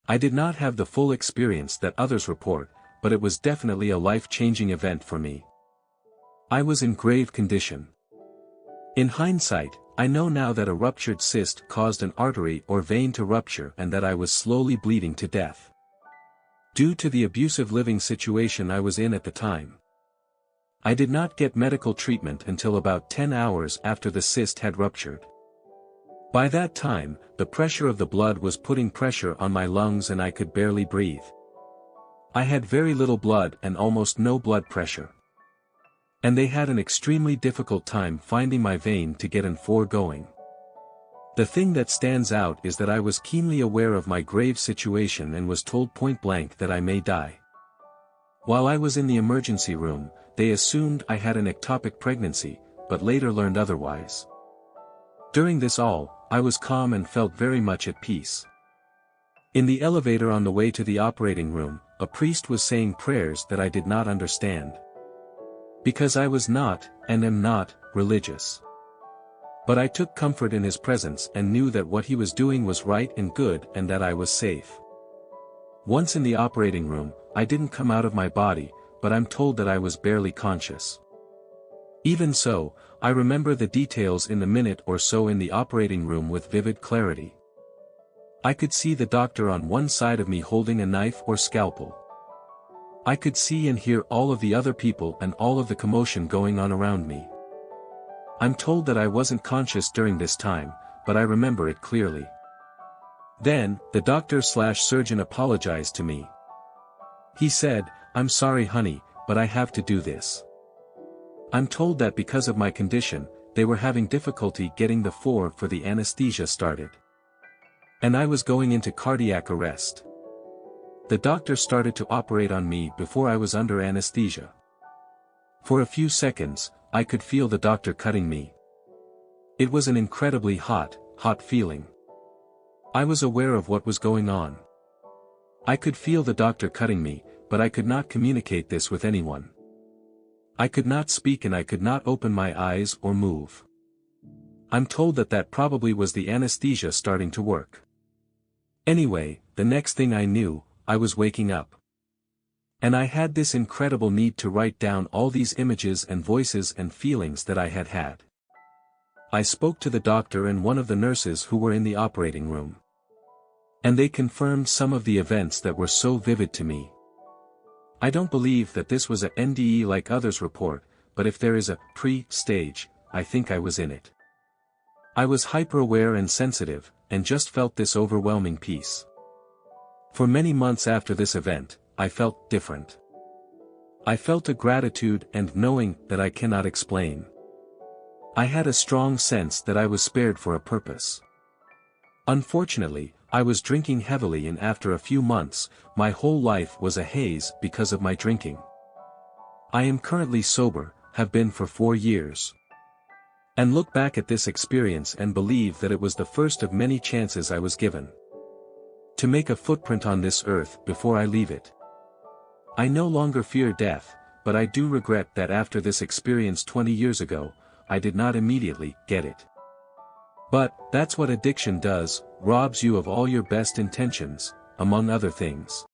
I did not have the full experience that others report, but it was definitely a life-changing event for me. I was in grave condition. In hindsight, I know now that a ruptured cyst caused an artery or vein to rupture and that I was slowly bleeding to death. Due to the abusive living situation I was in at the time. I did not get medical treatment until about 10 hours after the cyst had ruptured. By that time, the pressure of the blood was putting pressure on my lungs and I could barely breathe. I had very little blood and almost no blood pressure. And they had an extremely difficult time finding my vein to get N4 going. The thing that stands out is that I was keenly aware of my grave situation and was told point blank that I may die. While I was in the emergency room, they assumed I had an ectopic pregnancy, but later learned otherwise. During this all, I was calm and felt very much at peace. In the elevator on the way to the operating room, a priest was saying prayers that I did not understand. Because I was not, and am not, religious. But I took comfort in his presence and knew that what he was doing was right and good and that I was safe. Once in the operating room, I didn't come out of my body, but I'm told that I was barely conscious. Even so, I remember the details in the minute or so in the operating room with vivid clarity. I could see the doctor on one side of me holding a knife or scalpel. I could see and hear all of the other people and all of the commotion going on around me. I'm told that I wasn't conscious during this time, but I remember it clearly. Then, the doctor/surgeon apologized to me. He said, "I'm sorry honey, but I have to do this." I'm told that because of my condition, they were having difficulty getting the for the anesthesia started. And I was going into cardiac arrest. The doctor started to operate on me before I was under anesthesia. For a few seconds, I could feel the doctor cutting me. It was an incredibly hot feeling. I was aware of what was going on. I could feel the doctor cutting me, but I could not communicate this with anyone. I could not speak and I could not open my eyes or move. I'm told that probably was the anesthesia starting to work. Anyway, the next thing I knew, I was waking up. And I had this incredible need to write down all these images and voices and feelings that I had had. I spoke to the doctor and one of the nurses who were in the operating room. And they confirmed some of the events that were so vivid to me. I don't believe that this was a NDE like others report, but if there is a pre-stage, I think I was in it. I was hyper-aware and sensitive, and just felt this overwhelming peace. For many months after this event, I felt different. I felt a gratitude and knowing that I cannot explain. I had a strong sense that I was spared for a purpose. Unfortunately, I was drinking heavily and after a few months, my whole life was a haze because of my drinking. I am currently sober, have been for 4 years. And look back at this experience and believe that it was the first of many chances I was given. To make a footprint on this earth before I leave it. I no longer fear death, but I do regret that after this experience 20 years ago, I did not immediately get it. But, that's what addiction does, robs you of all your best intentions, among other things.